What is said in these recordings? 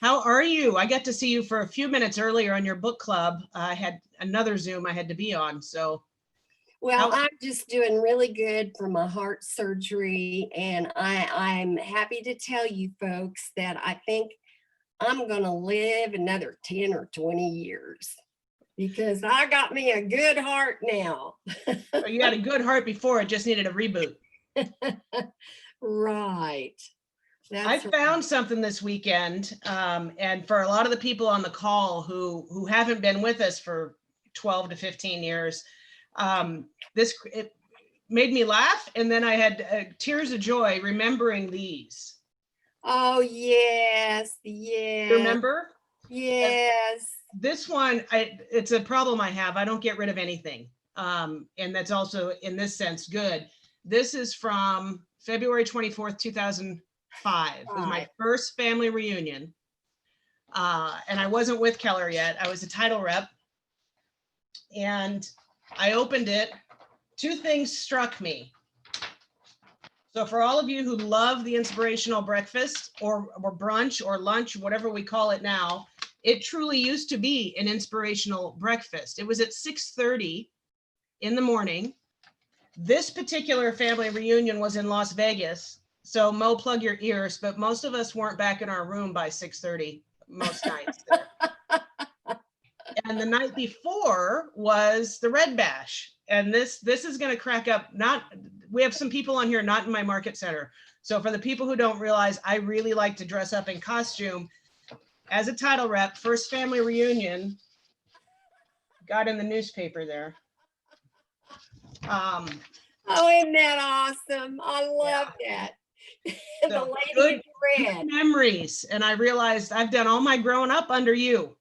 How are you? I got to see you for a few minutes earlier on your book club. I had another Zoom I had to be on, so. Well, I'm just doing really good for my heart surgery, and I'm happy to tell you folks that I think I'm going to live another 10 or 20 years because I got me a good heart now. You had a good heart before, it just needed a reboot. Right. I found something this weekend, and for a lot of the people on the call who haven't been with us for 12 to 15 years, it made me laugh, and then I had tears of joy remembering these. Oh, yes, yes. Remember? Yes. And this one, it's a problem I have. I don't get rid of anything, and that's also, in this sense, good. This is from February 24th, 2005. It was my first family reunion, and I wasn't with Keller yet. I was a title rep, and I opened it. Two things struck me. So for all of you who love the inspirational breakfast or brunch or lunch, whatever we call it now, it truly used to be an inspirational breakfast. It was at 6:30 in the morning. This particular family reunion was in Las Vegas. So Mo, plug your ears, but most of us weren't back in our room by 6:30 most nights. And the night before was the Red Bash. And this is going to crack up. We have some people on here not in my market center. So for the people who don't realize, I really like to dress up in costume. As a title rep, first family reunion, got in the newspaper there. Oh, isn't that awesome? I love that. The lady in red. Good memories. And I realized I've done all my growing up under you.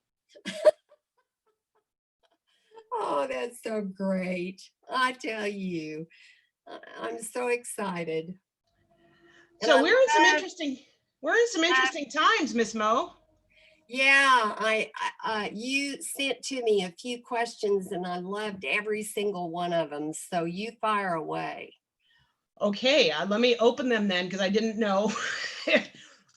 Oh, that's so great. I tell you, I'm so excited. So we're in some interesting times, Miss Mo. Yeah, you sent to me a few questions and I loved every single one of them. So you fire away. Okay, let me open them then, because I didn't know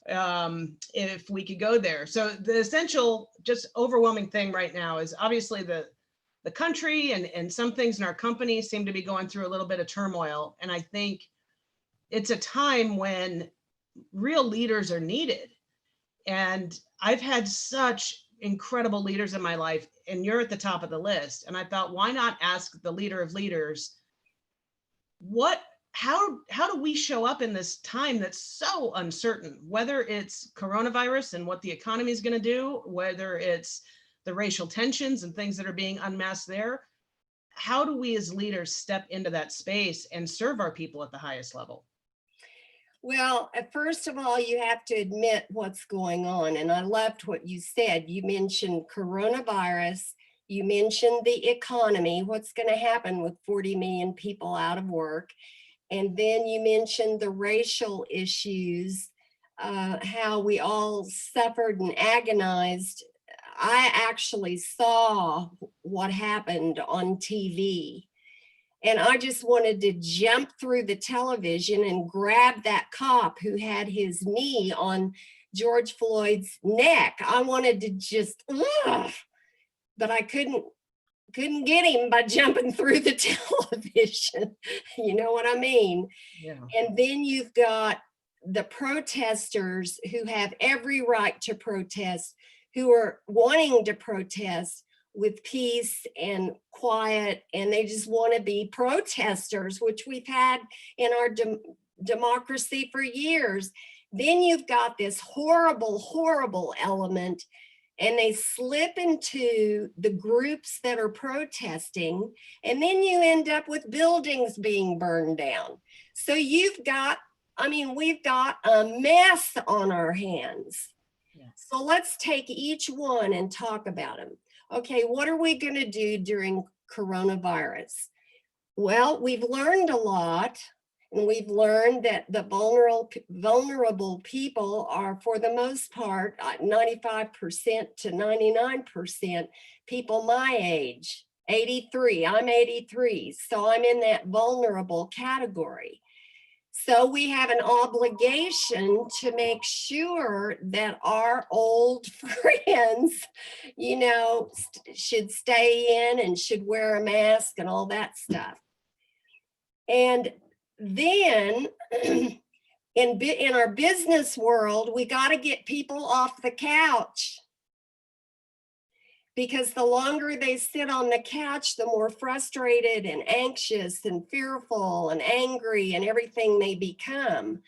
if we could go there. So the essential, just overwhelming thing right now is obviously the country and some things in our company seem to be going through a little bit of turmoil. And I think it's a time when real leaders are needed. And I've had such incredible leaders in my life, and you're at the top of the list. And I thought, why not ask the leader of leaders, how do we show up in this time that's so uncertain, whether it's coronavirus and what the economy is going to do, whether it's the racial tensions and things that are being unmasked there. How do we as leaders step into that space and serve our people at the highest level? Well, first of all, you have to admit what's going on. And I loved what you said. You mentioned coronavirus. You mentioned the economy, what's going to happen with 40 million people out of work. And then you mentioned the racial issues, how we all suffered and agonized. I actually saw what happened on TV. And I just wanted to jump through the television and grab that cop who had his knee on George Floyd's neck. I wanted to just, but I couldn't get him by jumping through the television. You know what I mean? Yeah. And then you've got the protesters who have every right to protest, who are wanting to protest with peace and quiet, and they just want to be protesters, which we've had in our democracy for years. Then you've got this horrible, horrible element, and they slip into the groups that are protesting, and then you end up with buildings being burned down. So we've got a mess on our hands. Yeah. So let's take each one and talk about them. Okay, what are we going to do during coronavirus? Well, we've learned a lot, and we've learned that the vulnerable people are, for the most part, 95% to 99% people my age, 83. I'm 83, so I'm in that vulnerable category. So we have an obligation to make sure that our old friends, should stay in and should wear a mask and all that stuff. And then in our business world, we got to get people off the couch. Because the longer they sit on the couch, the more frustrated and anxious and fearful and angry and everything they become.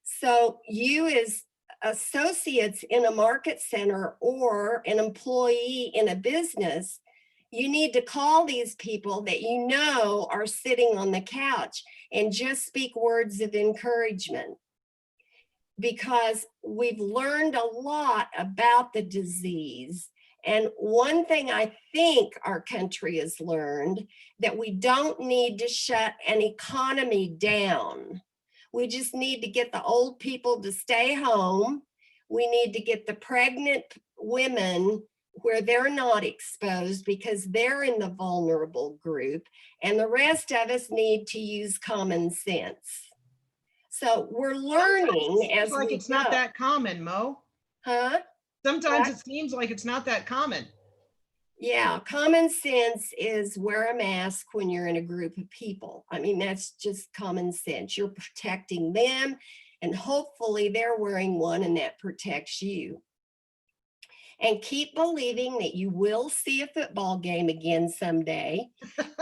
So you as associates in a market center or an employee in a business, you need to call these people that you know are sitting on the couch and just speak words of encouragement. Because we've learned a lot about the disease. And one thing I think our country has learned, that we don't need to shut an economy down. We just need to get the old people to stay home. We need to get the pregnant women where they're not exposed because they're in the vulnerable group. And the rest of us need to use common sense. So we're learning as like we it's go. not that common, Mo. Huh? Sometimes What? it seems like it's not that common. Yeah, common sense is wear a mask when you're in a group of people. I mean, that's just common sense. You're protecting them, and hopefully they're wearing one and that protects you. And keep believing that you will see a football game again someday.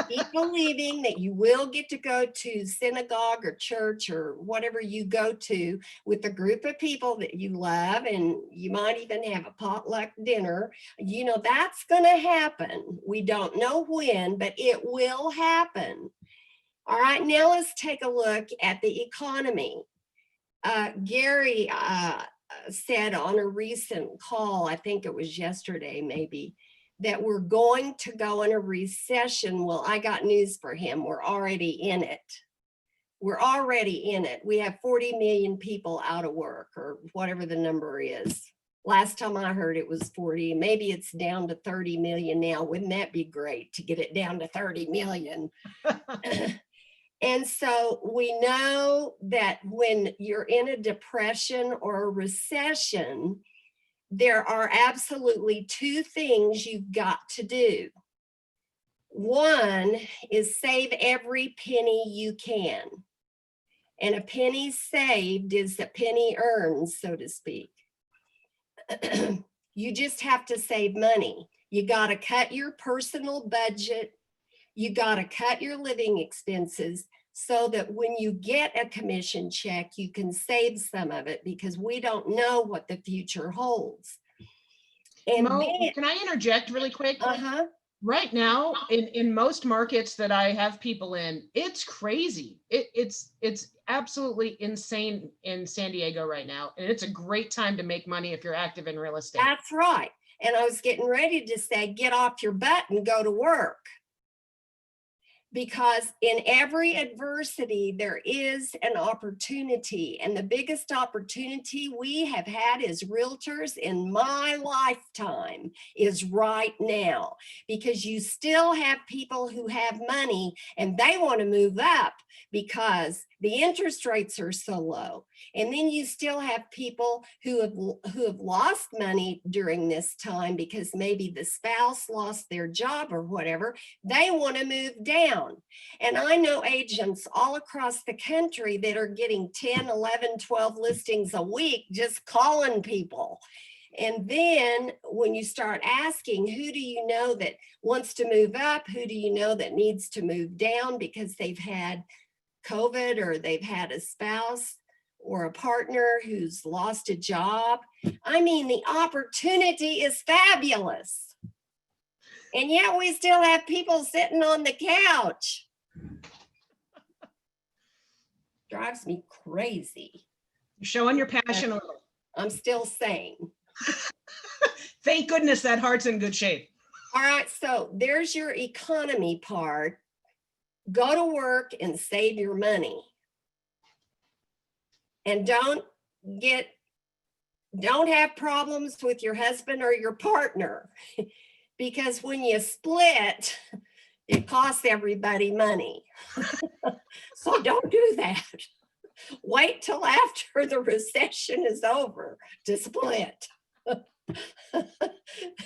Keep believing that you will get to go to synagogue or church or whatever you go to with a group of people that you love, and you might even have a potluck dinner. That's going to happen. We don't know when, but it will happen. All right, now let's take a look at the economy. Gary said on a recent call, I think it was yesterday maybe, that we're going to go in a recession. Well, I got news for him. We're already in it. We're already in it. We have 40 million people out of work, or whatever the number is. Last time I heard it was 40. Maybe it's down to 30 million now. Wouldn't that be great to get it down to 30 million? And so we know that when you're in a depression or a recession, there are absolutely two things you've got to do. One is save every penny you can. And a penny saved is a penny earned, so to speak. You just have to save money. You got to cut your personal budget. You got to cut your living expenses so that when you get a commission check, you can save some of it, because we don't know what the future holds. And Mo, then, can I interject really quick? Right now, in most markets that I have people in, it's crazy. It's absolutely insane in San Diego right now. And it's a great time to make money if you're active in real estate. That's right. And I was getting ready to say, get off your butt and go to work. Because in every adversity, there is an opportunity. And the biggest opportunity we have had as realtors in my lifetime is right now. Because you still have people who have money and they want to move up because the interest rates are so low. And then you still have people who have lost money during this time because maybe the spouse lost their job or whatever. They want to move down. And I know agents all across the country that are getting 10, 11, 12 listings a week just calling people. And then when you start asking, who do you know that wants to move up? Who do you know that needs to move down because they've had COVID or they've had a spouse or a partner who's lost a job? I mean, the opportunity is fabulous. And yet we still have people sitting on the couch. Drives me crazy. You're showing your passion. I'm still sane. Thank goodness that heart's in good shape. All right, so there's your economy part. Go to work and save your money. And don't have problems with your husband or your partner, because when you split, it costs everybody money. So don't do that. Wait till after the recession is over to split.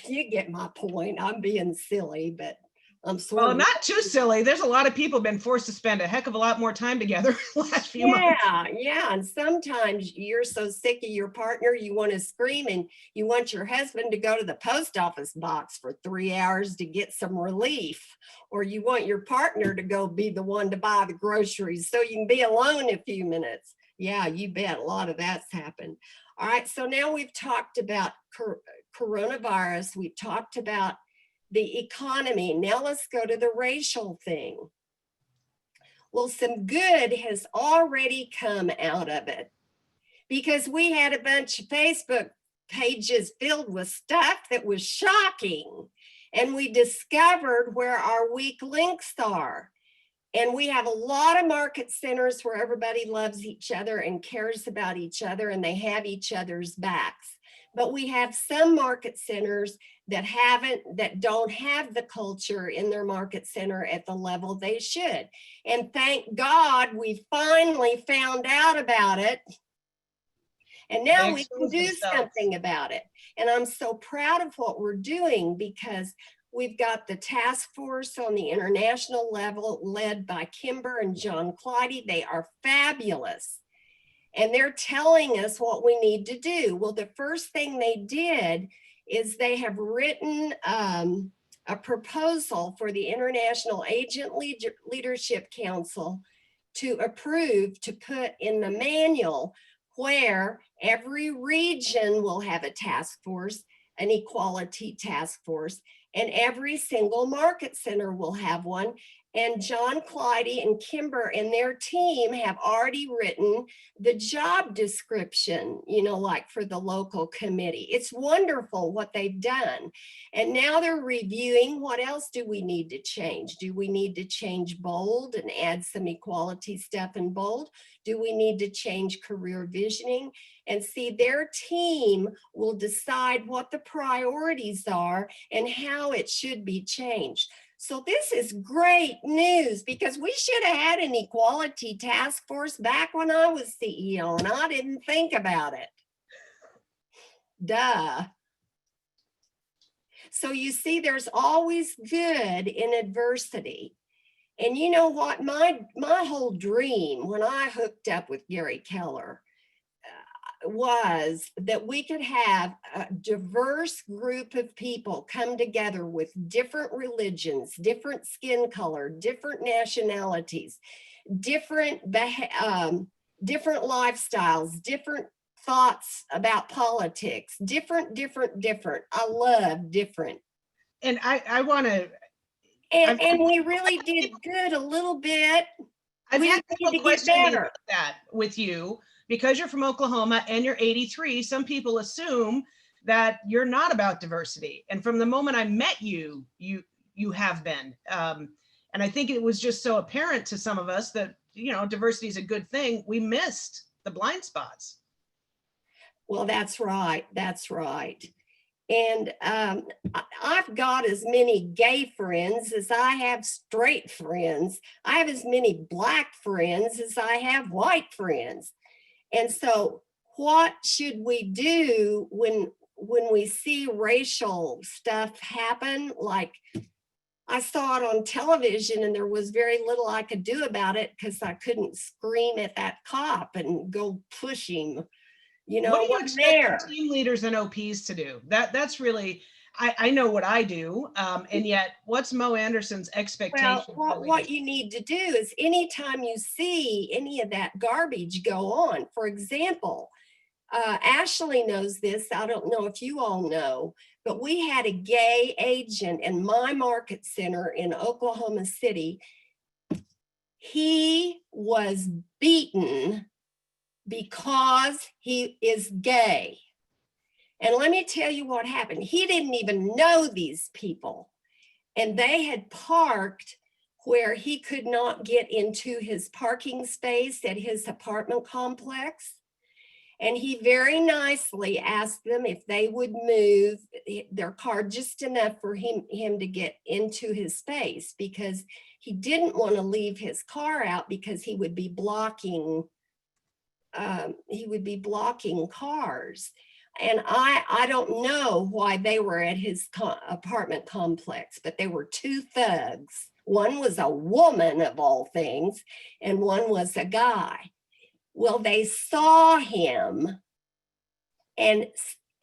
You get my point. I'm being silly, but I'm sort Well, of. not too silly. There's a lot of people been forced to spend a heck of a lot more time together the last few months. Yeah. And sometimes you're so sick of your partner, you want to scream and you want your husband to go to the post office box for 3 hours to get some relief. Or you want your partner to go be the one to buy the groceries so you can be alone a few minutes. Yeah, you bet. A lot of that's happened. All right. So now we've talked about coronavirus. We've talked about the economy. Now let's go to the racial thing. Well, some good has already come out of it because we had a bunch of Facebook pages filled with stuff that was shocking. And we discovered where our weak links are. And we have a lot of market centers where everybody loves each other and cares about each other and they have each other's backs. But we have some market centers that don't have the culture in their market center at the level they should. And thank God we finally found out about it. And now we can do something about it. And I'm so proud of what we're doing because we've got the task force on the international level led by Kimber and John Clyde. They are fabulous. And they're telling us what we need to do. Well, the first thing they did is they have written a proposal for the International Agent Leadership Council to approve to put in the manual where every region will have a task force, an equality task force, and every single market center will have one. And John Clyde and Kimber and their team have already written the job description, like for the local committee. It's wonderful what they've done. And now they're reviewing what else do we need to change? Do we need to change bold and add some equality stuff in bold? Do we need to change career visioning? And see, their team will decide what the priorities are and how it should be changed. So this is great news because we should have had an equality task force back when I was CEO and I didn't think about it. Duh. So you see, there's always good in adversity. And you know what? My whole dream when I hooked up with Gary Keller was that we could have a diverse group of people come together with different religions, different skin color, different nationalities, different lifestyles, different thoughts about politics, different. I love different. And I want to. And we really did good a little bit. I've had people question me about that with you. Because you're from Oklahoma and you're 83, some people assume that you're not about diversity. And from the moment I met you, you have been. And I think it was just so apparent to some of us that, diversity is a good thing. We missed the blind spots. Well, that's right. That's right. And I've got as many gay friends as I have straight friends. I have as many Black friends as I have white friends. And so what should we do when we see racial stuff happen? Like I saw it on television and there was very little I could do about it because I couldn't scream at that cop and go push him. What do you expect team leaders and OPs to do? That's really, I know what I do, and yet what's Mo Anderson's expectation? Well, what you need to do is anytime you see any of that garbage go on, for example, Ashley knows this, I don't know if you all know, but we had a gay agent in my market center in Oklahoma City. He was beaten because he is gay. And let me tell you what happened. He didn't even know these people. And they had parked where he could not get into his parking space at his apartment complex. And he very nicely asked them if they would move their car just enough for him to get into his space because he didn't want to leave his car out because he would be blocking he would be blocking cars. And I don't know why they were at his apartment complex, but they were two thugs. One was a woman of all things, and one was a guy. Well, they saw him and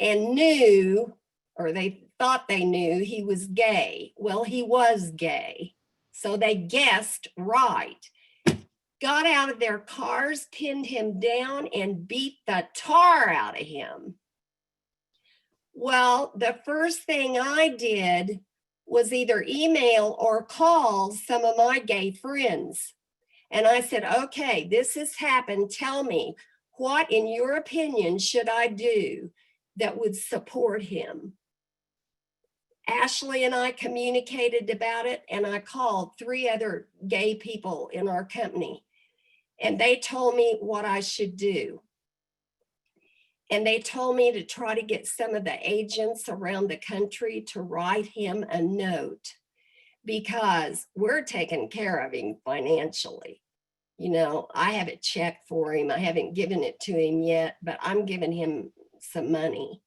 knew, or they thought they knew he was gay. Well, he was gay. So they guessed right. Got out of their cars, pinned him down, and beat the tar out of him. Well, the first thing I did was either email or call some of my gay friends. And I said, okay, this has happened. Tell me, what in your opinion should I do that would support him? Ashley and I communicated about it, and I called 3 other gay people in our company, and they told me what I should do. And they told me to try to get some of the agents around the country to write him a note, because we're taking care of him financially. You know, I have a check for him. I haven't given it to him yet, but I'm giving him some money.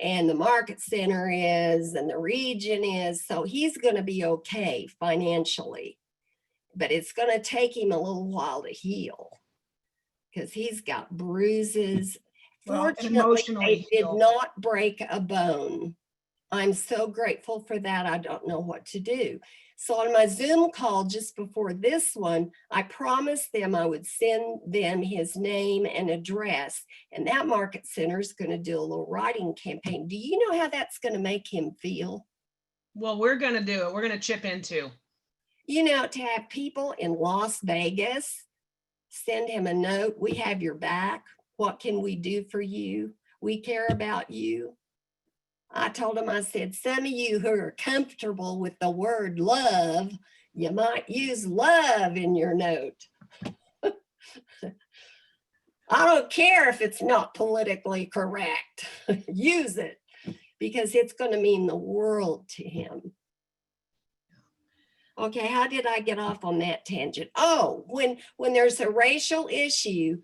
And the market center is, and the region is, so he's going to be okay financially. But it's going to take him a little while to heal, because he's got bruises. Well, and Fortunately, emotionally they did heal. not break a bone. I'm so grateful for that. I don't know what to do. So on my Zoom call just before this one, I promised them I would send them his name and address, and that market center is going to do a little writing campaign. Do you know how that's going to make him feel? Well, we're going to do it. We're going to chip in too. You know, to have people in Las Vegas send him a note, we have your back. What can we do for you? We care about you. I told him, I said, some of you who are comfortable with the word love, you might use love in your note. I don't care if it's not politically correct. Use it, because it's going to mean the world to him. Okay, how did I get off on that tangent? Oh, when there's a racial issue,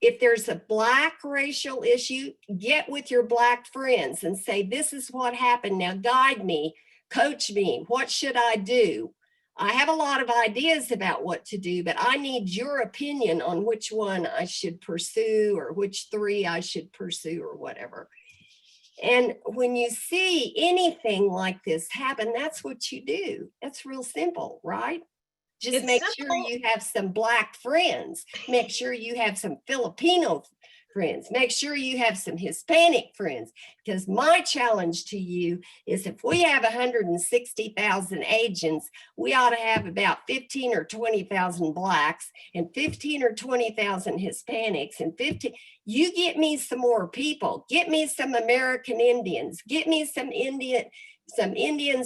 if there's a Black racial issue, get with your Black friends and say, this is what happened. Now guide me, coach me. What should I do? I have a lot of ideas about what to do, but I need your opinion on which one I should pursue, or which 3 I should pursue, or whatever. And when you see anything like this happen, that's what you do. That's real simple, right? Just It's make simple. sure you have some Black friends. Make sure you have some Filipino friends. Make sure you have some Hispanic friends. Because my challenge to you is, if we have 160,000 agents, we ought to have about 15 or 20,000 Blacks, and 15 or 20,000 Hispanics, and 15. You get me some more people. Get me some American Indians. Get me some Indians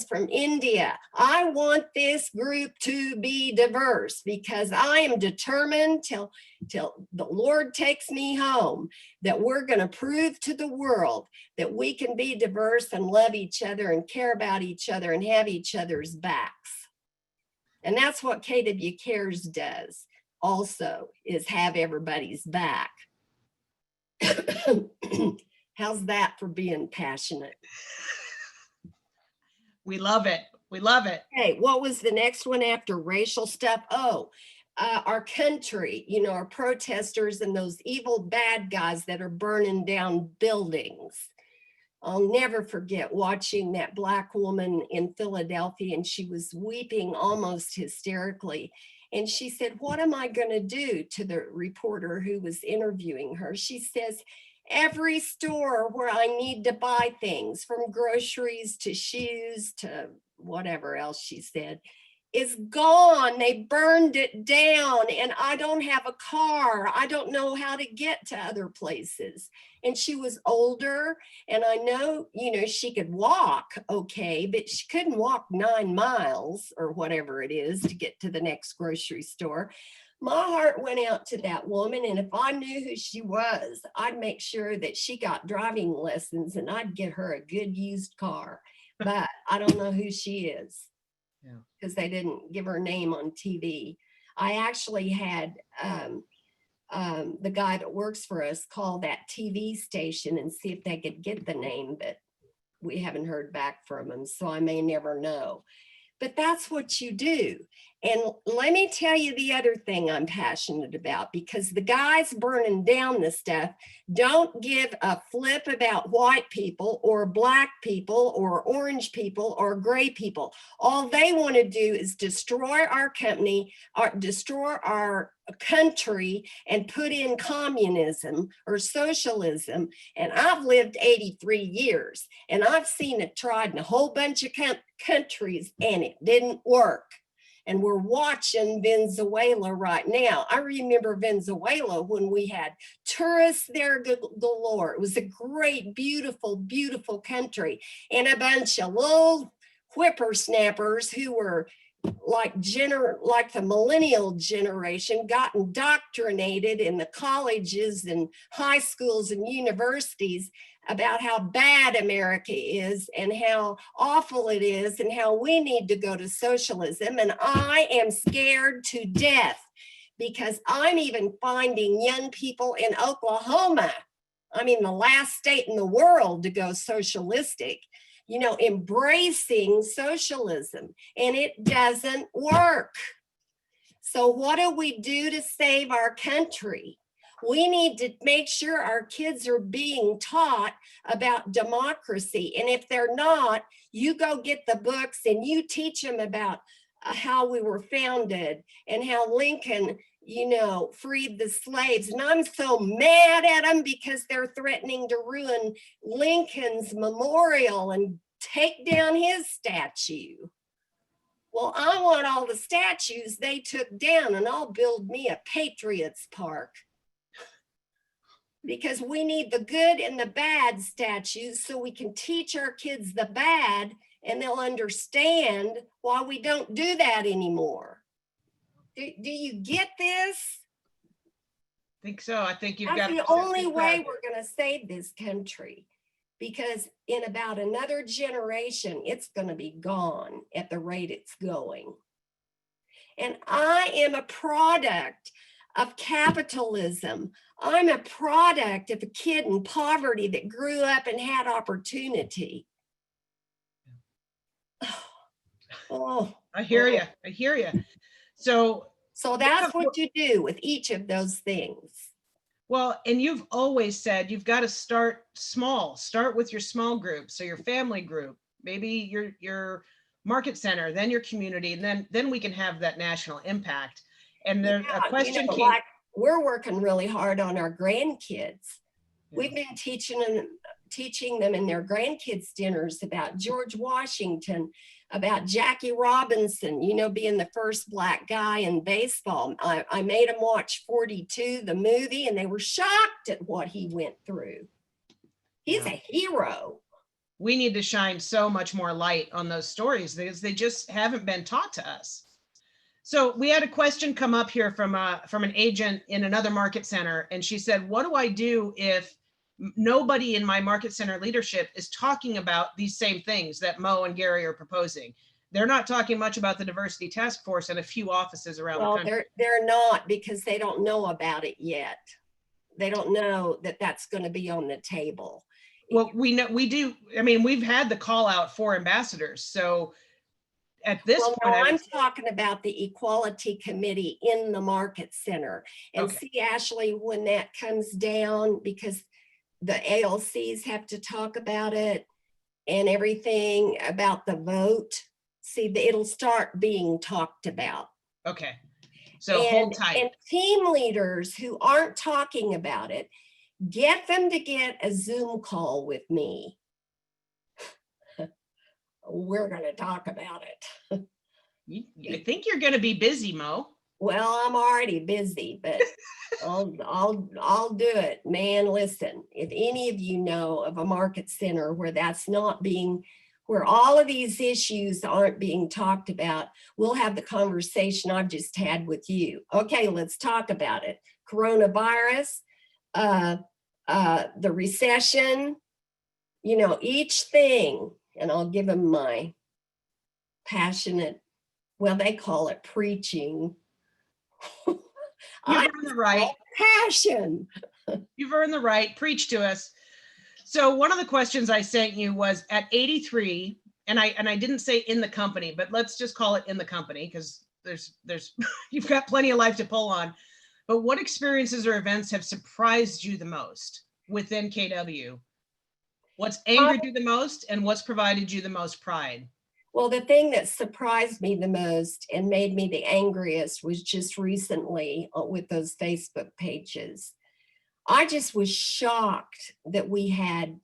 from India. I want this group to be diverse, because I am determined till the Lord takes me home that we're going to prove to the world that we can be diverse and love each other and care about each other and have each other's backs. And that's what KW Cares does also, is have everybody's back. How's that for being passionate? We love it. We love it. Okay, what was the next one after racial stuff? Oh, our country, you know, our protesters and those evil bad guys that are burning down buildings. I'll never forget watching that Black woman in Philadelphia, and she was weeping almost hysterically. And she said, what am I going to do, to the reporter who was interviewing her? She says, every store where I need to buy things, from groceries to shoes to whatever else she said, is gone. They burned it down, and I don't have a car. I don't know how to get to other places. And she was older, and I know, you know, she could walk okay, but she couldn't walk 9 miles or whatever it is to get to the next grocery store. My heart went out to that woman, and if I knew who she was, I'd make sure that she got driving lessons, and I'd get her a good used car. But I don't know who she is, because they didn't give her name on TV. I actually had the guy that works for us call that TV station and see if they could get the name, but we haven't heard back from him, so I may never know. But that's what you do. And let me tell you the other thing I'm passionate about, because the guys burning down this stuff don't give a flip about white people or black people or orange people or gray people. All they want to do is destroy our company, or destroy our country, and put in communism or socialism. And I've lived 83 years and I've seen it tried in a whole bunch of countries and it didn't work. And we're watching Venezuela right now. I remember Venezuela when we had tourists there galore. It was a great, beautiful, beautiful country. And a bunch of little whippersnappers who were like the millennial generation got indoctrinated in the colleges and high schools and universities about how bad America is and how awful it is and how we need to go to socialism. And I am scared to death, because I'm even finding young people in Oklahoma, I mean, the last state in the world to go socialistic, you know, embracing socialism, and it doesn't work. So what do we do to save our country? We need to make sure our kids are being taught about democracy. And if they're not, you go get the books and you teach them about how we were founded and how Lincoln, you know, freed the slaves. And I'm so mad at them because they're threatening to ruin Lincoln's memorial and take down his statue. Well, I want all the statues they took down, and I'll build me a Patriots Park. Because we need the good and the bad statues so we can teach our kids the bad, and they'll understand why we don't do that anymore. Do you get this? I think so. I think you've That's got the only way we're going to save this country, because in about another generation, it's going to be gone at the rate it's going. And I am a product of capitalism. I'm a product of a kid in poverty that grew up and had opportunity. Oh, I hear you. I hear you. So that's what you do with each of those things. Well, and you've always said you've got to start small. Start with your small group. So your family group, maybe your market center, then your community, and then we can have that national impact. And there's a question came. Like, we're working really hard on our grandkids. We've been teaching them in their grandkids' dinners about George Washington, about Jackie Robinson, you know, being the first Black guy in baseball. I made them watch 42, the movie, and they were shocked at what he went through. He's a hero. We need to shine so much more light on those stories because they just haven't been taught to us. So we had a question come up here from an agent in another market center, and she said, what do I do if nobody in my market center leadership is talking about these same things that Mo and Gary are proposing? They're not talking much about the diversity task force and a few offices around the country. They're not, because they don't know about it yet. They don't know that that's going to be on the table. Well, we know we do. I mean, we've had the call out for ambassadors. So at this point, no, I'm talking about the equality committee in the market center. And see, Ashley, when that comes down, because the ALCs have to talk about it and everything about the vote, see, it'll start being talked about. Okay. So hold tight. And team leaders who aren't talking about it, get them to get a Zoom call with me. We're going to talk about it. I think you're going to be busy, Mo. Well, I'm already busy, but I'll do it, man. Listen, if any of you know of a market center where that's not being, where all of these issues aren't being talked about, we'll have the conversation I've just had with you. Okay, let's talk about it. Coronavirus, the recession, you know, each thing. And I'll give them my passionate, well, they call it preaching. You've I earned the right. passion. You've earned the right. Preach to us. So one of the questions I sent you was at 83, and I didn't say in the company, but let's just call it in the company because there's you've got plenty of life to pull on. But what experiences or events have surprised you the most within KW? What's angered you the most, and what's provided you the most pride? Well, the thing that surprised me the most and made me the angriest was just recently with those Facebook pages. I just was shocked that we had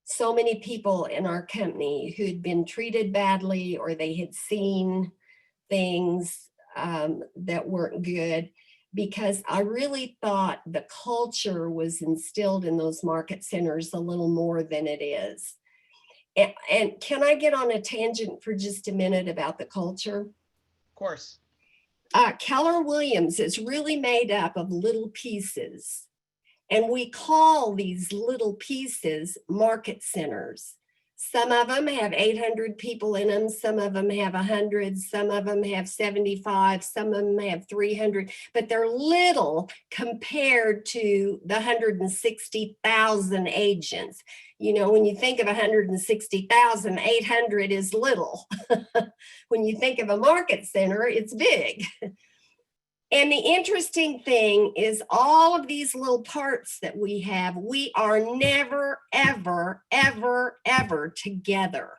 so many people in our company who had been treated badly or they had seen things that weren't good, because I really thought the culture was instilled in those market centers a little more than it is. And can I get on a tangent for just a minute about the culture? Of course. Keller Williams is really made up of little pieces. And we call these little pieces market centers. Some of them have 800 people in them. Some of them have 100. Some of them have 75. Some of them have 300. But they're little compared to the 160,000 agents. You know, when you think of 160,000, 800 is little. When you think of a market center, it's big. And the interesting thing is all of these little parts that we have, we are never, ever, ever, ever together.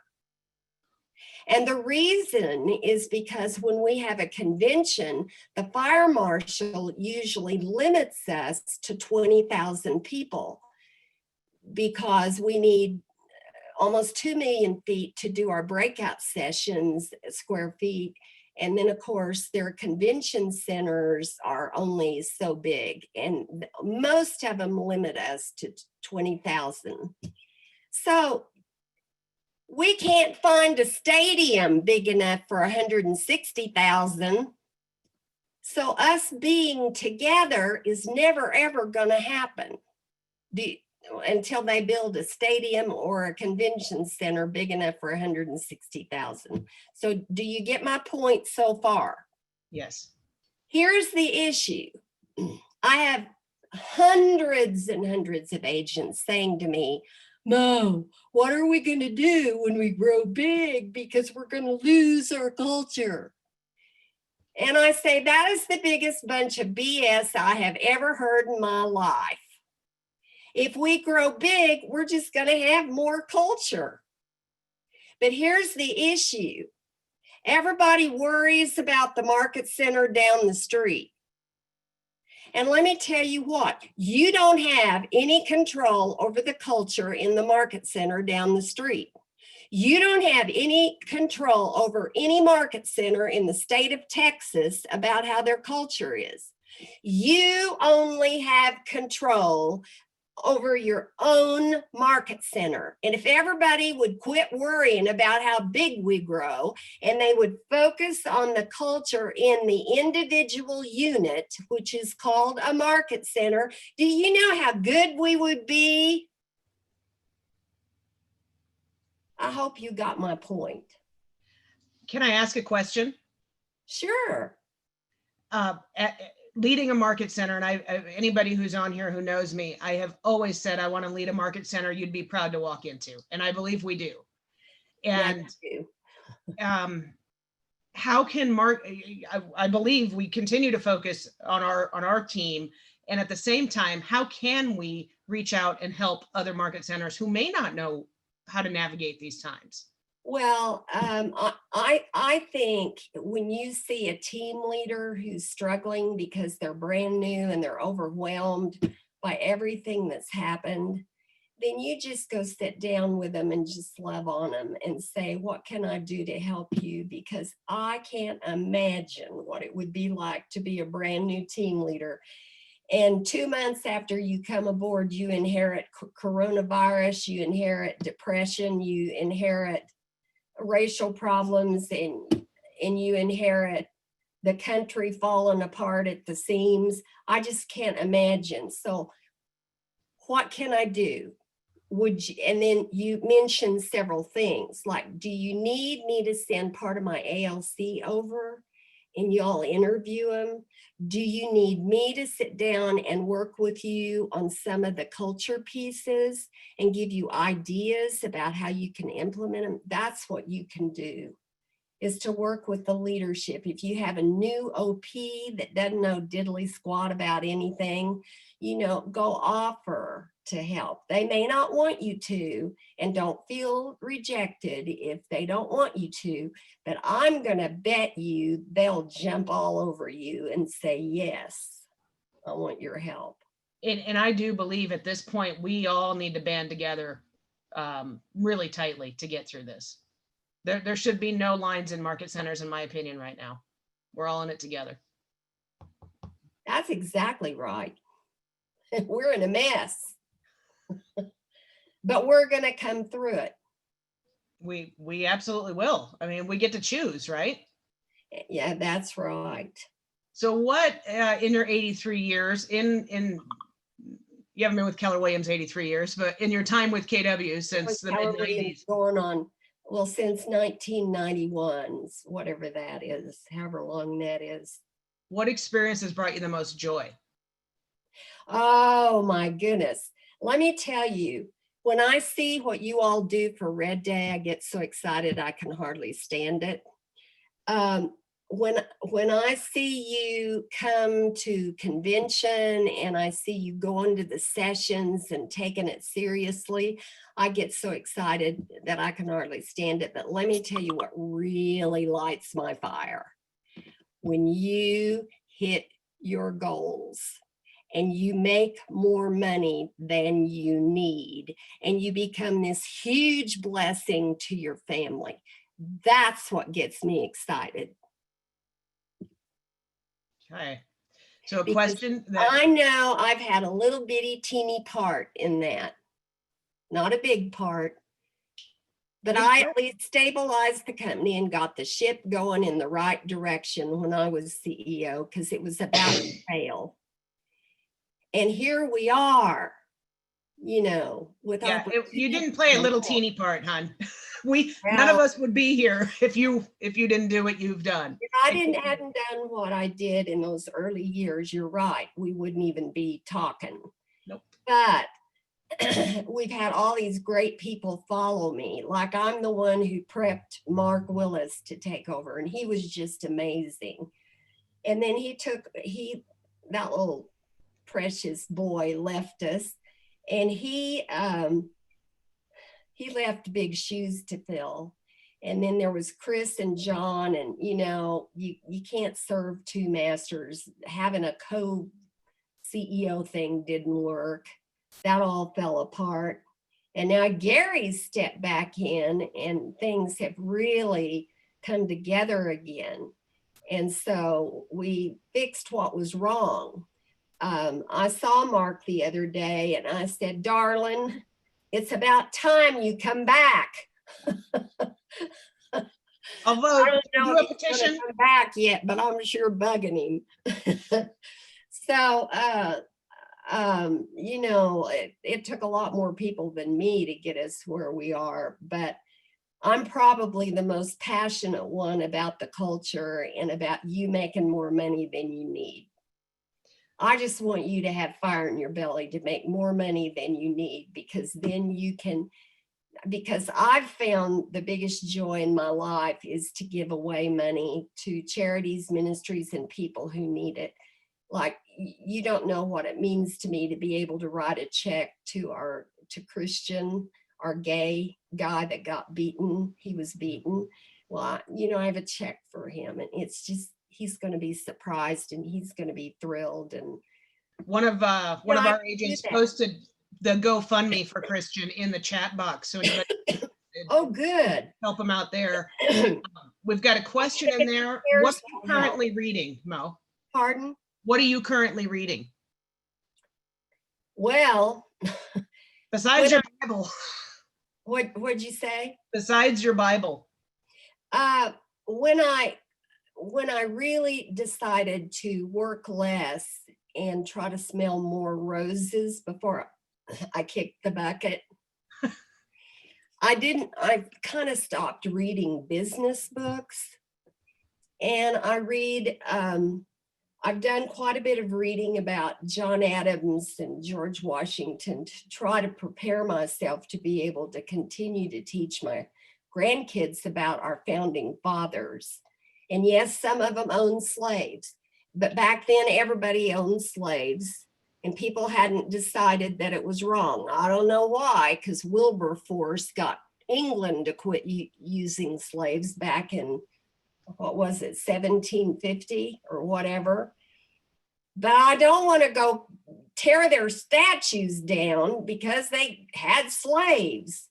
And the reason is because when we have a convention, the fire marshal usually limits us to 20,000 people because we need almost 2 million feet to do our breakout sessions, square feet. And then, of course, their convention centers are only so big, and most of them limit us to 20,000. So we can't find a stadium big enough for 160,000. So us being together is never, ever going to happen until they build a stadium or a convention center big enough for 160,000. So do you get my point so far? Yes. Here's the issue. I have hundreds and hundreds of agents saying to me, Mo, what are we going to do when we grow big because we're going to lose our culture? And I say, that is the biggest bunch of BS I have ever heard in my life. If we grow big, we're just going to have more culture. But here's the issue. Everybody worries about the market center down the street. And let me tell you what, you don't have any control over the culture in the market center down the street. You don't have any control over any market center in the state of Texas about how their culture is. You only have control over your own market center. And if everybody would quit worrying about how big we grow and they would focus on the culture in the individual unit, which is called a market center, do you know how good we would be? I hope you got my point. Can I ask a question? Sure. Leading a market center, and anybody who's on here who knows me, I have always said I want to lead a market center you'd be proud to walk into, and I believe we do. And how can I believe we continue to focus on our team, and at the same time, how can we reach out and help other market centers who may not know how to navigate these times? Well, I think when you see a team leader who's struggling because they're brand new and they're overwhelmed by everything that's happened, then you just go sit down with them and just love on them and say, what can I do to help you? Because I can't imagine what it would be like to be a brand new team leader. And 2 months after you come aboard, you inherit coronavirus, you inherit depression, you inherit racial problems, and you inherit the country falling apart at the seams. I just can't imagine. So what can I do? Would you, and then you mentioned several things like, do you need me to send part of my ALC over? and y'all interview them? Do you need me to sit down and work with you on some of the culture pieces and give you ideas about how you can implement them? That's what you can do, is to work with the leadership. If you have a new OP that doesn't know diddly squat about anything, go offer to help. They may not want you to, and don't feel rejected if they don't want you to, but I'm gonna bet you they'll jump all over you and say, yes, I want your help. And I do believe at this point, we all need to band together really tightly to get through this. There should be no lines in market centers, in my opinion, right now. We're all in it together. That's exactly right. We're in a mess, but we're going to come through it. We absolutely will. I mean, we get to choose, right? Yeah, that's right. So what in your 83 years, you haven't been with Keller Williams 83 years, but in your time with KW since the mid-90s. Going on, well, since 1991, whatever that is, however long that is. What experience has brought you the most joy? Oh my goodness. Let me tell you, when I see what you all do for Red Day, I get so excited I can hardly stand it. When I see you come to convention and I see you going to the sessions and taking it seriously, I get so excited that I can hardly stand it. But let me tell you what really lights my fire. When you hit your goals and you make more money than you need, and you become this huge blessing to your family, that's what gets me excited. Okay. So a Because question that I know I've had a little bitty teeny part in that, not a big part, but I at least stabilized the company and got the ship going in the right direction when I was CEO, because it was about to fail. And here we are, with you didn't play a little teeny part, hon. None of us would be here if you didn't do what you've done. If I hadn't done what I did in those early years, you're right, we wouldn't even be talking. Nope. But we've had all these great people follow me. Like, I'm the one who prepped Mark Willis to take over, and he was just amazing. And then that little precious boy left us, and he left big shoes to fill. And then there was Chris and John, and you can't serve two masters. Having a co-CEO thing didn't work. That all fell apart. And now Gary's stepped back in, and things have really come together again. And so we fixed what was wrong. I saw Mark the other day, and I said, darling, it's about time you come back. Although, I don't know do if a he's gonna petition. come back yet, but I'm sure bugging him. So, it took a lot more people than me to get us where we are, but I'm probably the most passionate one about the culture and about you making more money than you need. I just want you to have fire in your belly to make more money than you need, because then you can, because I've found the biggest joy in my life is to give away money to charities, ministries, and people who need it. Like, you don't know what it means to me to be able to write a check to Christian, our gay guy that got beaten. He was beaten. Well, I have a check for him, and it's just, he's going to be surprised and he's going to be thrilled. And one of our agents posted the GoFundMe for Christian in the chat box, so anybody oh, good, help him out there. We've got a question in there. What are you currently reading, Mo? Pardon? What are you currently reading? Well, besides your Bible. What'd you say? Besides your Bible. When I really decided to work less and try to smell more roses before I kicked the bucket, I kind of stopped reading business books. and I read, I've done quite a bit of reading about John Adams and George Washington to try to prepare myself to be able to continue to teach my grandkids about our founding fathers. And yes, some of them owned slaves, but back then everybody owned slaves and people hadn't decided that it was wrong. I don't know why, because Wilberforce got England to quit using slaves back in, what was it, 1750 or whatever. But I don't want to go tear their statues down because they had slaves.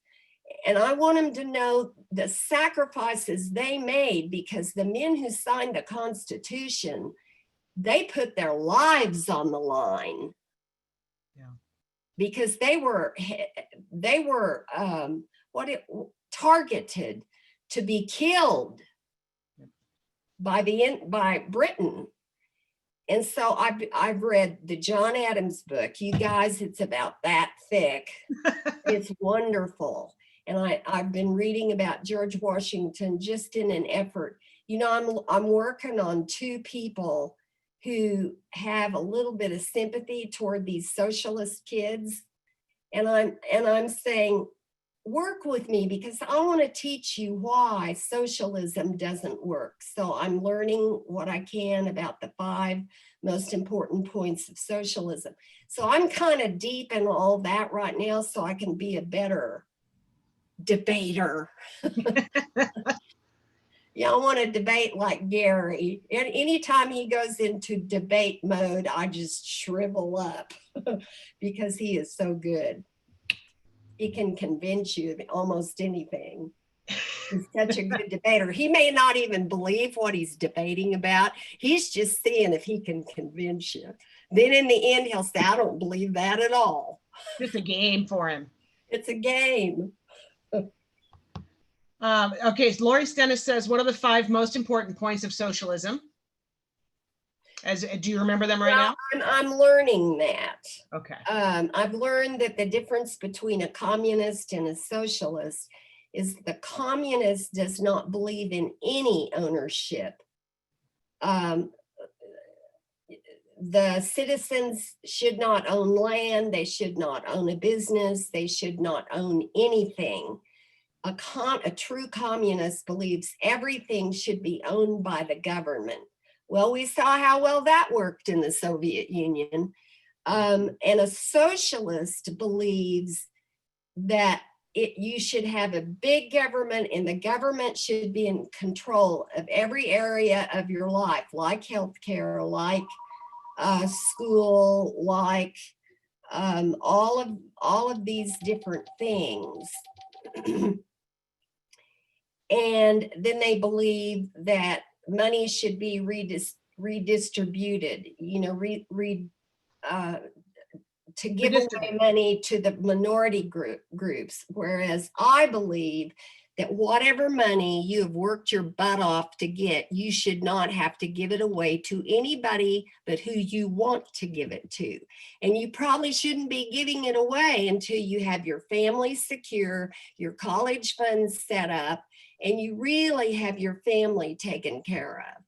And I want them to know the sacrifices they made, because the men who signed the Constitution, they put their lives on the line. Yeah. Because they were targeted to be killed by Britain. And so I've read the John Adams book. You guys, it's about that thick. It's wonderful. And I've been reading about George Washington just in an effort. You know, I'm working on two people who have a little bit of sympathy toward these socialist kids. And I'm saying, work with me, because I want to teach you why socialism doesn't work. So I'm learning what I can about the 5 most important points of socialism. So I'm kind of deep in all that right now, so I can be a better debater. Yeah, I want to debate like Gary. And anytime he goes into debate mode, I just shrivel up because he is so good. He can convince you of almost anything. He's such a good debater. He may not even believe what he's debating about. He's just seeing if he can convince you. Then in the end, he'll say, I don't believe that at all. Just a game for him. It's a game. Okay, so Lori Stennis says, what are the 5 most important points of socialism? Do you remember them right now? I'm learning that. Okay. I've learned that the difference between a communist and a socialist is the communist does not believe in any ownership. The citizens should not own land. They should not own a business. They should not own anything. A true communist believes everything should be owned by the government. Well, we saw how well that worked in the Soviet Union. And a socialist believes that you should have a big government, and the government should be in control of every area of your life, like healthcare, like school, like all of these different things. And then they believe that money should be redistributed, you know, to give away money to the minority groups. Whereas I believe that whatever money you have worked your butt off to get, you should not have to give it away to anybody but who you want to give it to. And you probably shouldn't be giving it away until you have your family secure, your college funds set up, and you really have your family taken care of.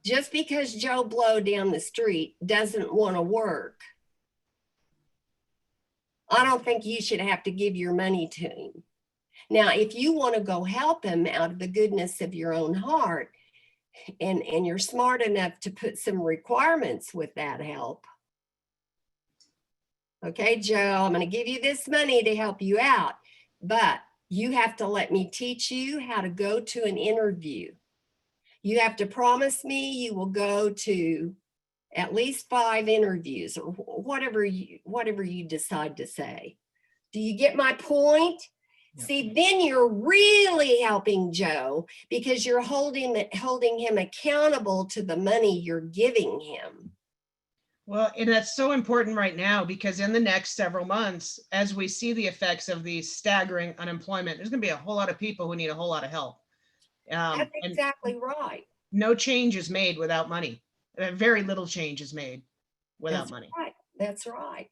Just because Joe Blow down the street doesn't want to work, I don't think you should have to give your money to him. Now, if you want to go help him out of the goodness of your own heart, and you're smart enough to put some requirements with that help. Okay, Joe, I'm going to give you this money to help you out, but you have to let me teach you how to go to an interview. You have to promise me you will go to at least 5 interviews, or whatever you decide to say. Do you get my point? Yep. See, then you're really helping Joe, because you're holding him accountable to the money you're giving him. Well, and that's so important right now, because in the next several months, as we see the effects of the staggering unemployment, there's going to be a whole lot of people who need a whole lot of help. That's exactly right. No change is made without money. Very little change is made without money. Right. That's right.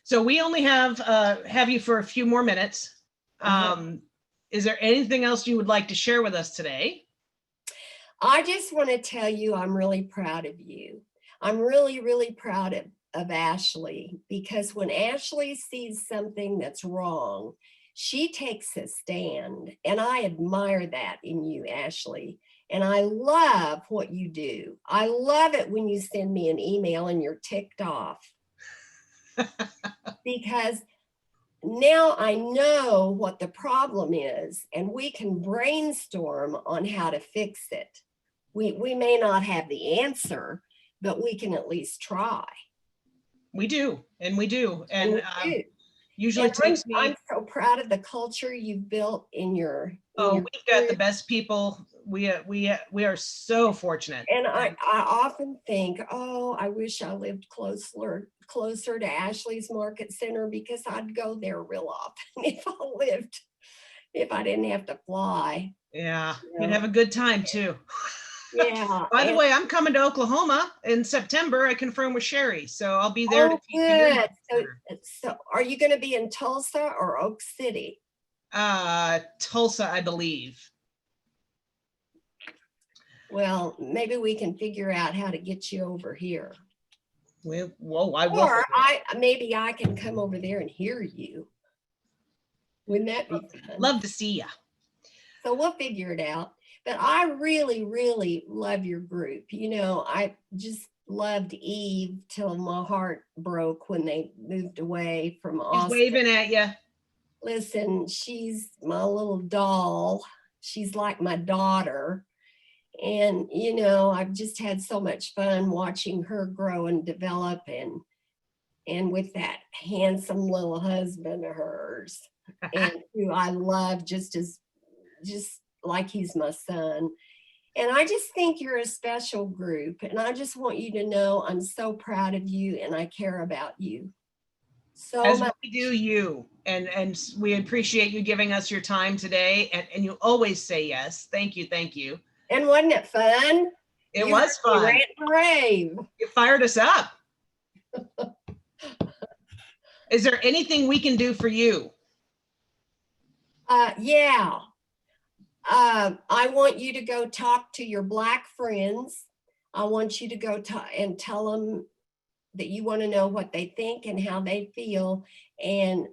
So we only have you for a few more minutes. Is there anything else you would like to share with us today? I just want to tell you, I'm really proud of you. I'm really, really proud of Ashley, because when Ashley sees something that's wrong, she takes a stand. And I admire that in you, Ashley. And I love what you do. I love it when you send me an email and you're ticked off. Because now I know what the problem is, and we can brainstorm on how to fix it. We may not have the answer, but we can at least try. We do, and we do. And And we do. usually And takes me. I'm so proud of the culture you've built in your. Oh, your we've got the group. best people. We are so fortunate. And I often think, oh, I wish I lived closer to Ashley's Market Center, because I'd go there real often if I didn't have to fly. Yeah, You you'd know? have a good time too. Yeah. By the way, I'm coming to Oklahoma in September. I confirmed with Sherry, so I'll be there to Oh, teach you your good. center. So are you going to be in Tulsa or Oak City? Tulsa, I believe. Well, maybe we can figure out how to get you over here. Whoa, I will. Or maybe I can come over there and hear you. Wouldn't that be fun? Love to see you. So we'll figure it out. But I really, really love your group. You know, I just loved Eve till my heart broke when they moved away from He's Austin. waving at you. Listen, she's my little doll. She's like my daughter. And, you know, I've just had so much fun watching her grow and develop, and with that handsome little husband of hers, and who I love just like he's my son. And I just think you're a special group. And I just want you to know I'm so proud of you and I care about you so As much. we do you. And we appreciate you giving us your time today. And you always say yes. Thank you. Thank you. And wasn't it fun? It was fun. Rant and rave. You fired us up. Is there anything we can do for you? Yeah. I want you to go talk to your Black friends. I want you to go and tell them that you want to know what they think and how they feel. And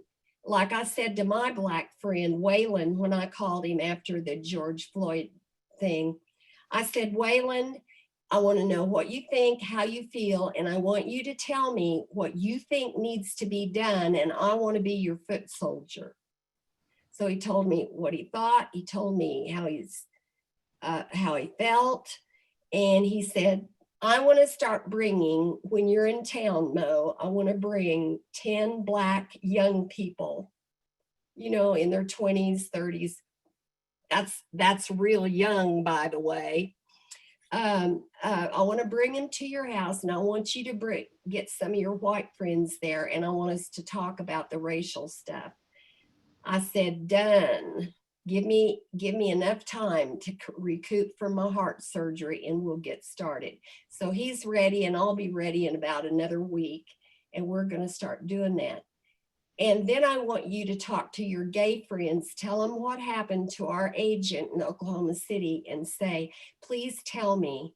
like I said to my Black friend, Waylon, when I called him after the George Floyd thing, I said, Waylon, I want to know what you think, how you feel, and I want you to tell me what you think needs to be done, and I want to be your foot soldier. So he told me what he thought. He told me how he felt, and he said, I want to start bringing, when you're in town, Mo, I want to bring 10 Black young people, you know, in their 20s, 30s. That's real young, by the way. I want to bring them to your house, and I want you to get some of your white friends there, and I want us to talk about the racial stuff. I said, done. Give me enough time to recoup from my heart surgery, and we'll get started. So he's ready, and I'll be ready in about another week, and we're going to start doing that. And then I want you to talk to your gay friends, tell them what happened to our agent in Oklahoma City, and say, please tell me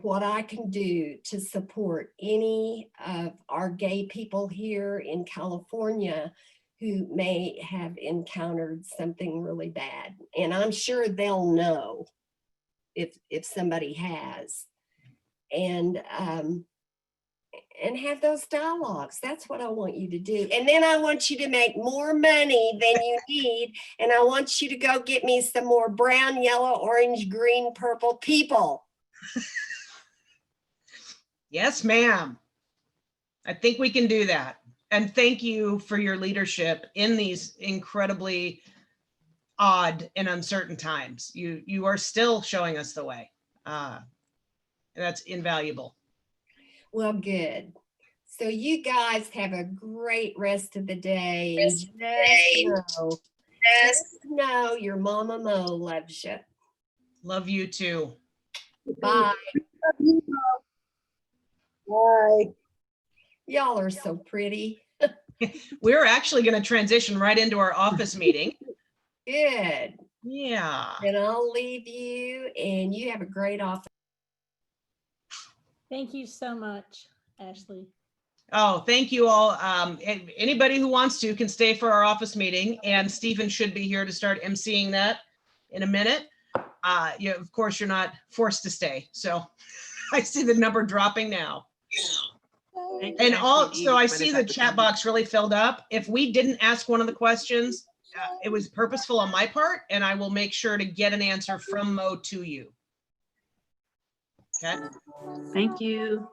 what I can do to support any of our gay people here in California who may have encountered something really bad. And I'm sure they'll know if somebody has. And have those dialogues. That's what I want you to do. And then I want you to make more money than you need. And I want you to go get me some more brown, yellow, orange, green, purple people. Yes, ma'am. I think we can do that. And thank you for your leadership in these incredibly odd and uncertain times. You are still showing us the way. And that's invaluable. Well, good. So you guys have a great rest of the day. And just know your Mama Mo loves you. Love you too. Bye. Bye. Y'all are so pretty. We're actually going to transition right into our office meeting. Good. Yeah. And I'll leave you, and you have a great office. Thank you so much, Ashley. Oh, thank you all. Anybody who wants to can stay for our office meeting, and Stephen should be here to start emceeing that in a minute. Of course, you're not forced to stay. So I see the number dropping now. And also, I see the chat box really filled up. If we didn't ask one of the questions, it was purposeful on my part, and I will make sure to get an answer from Mo to you. Okay. Thank you.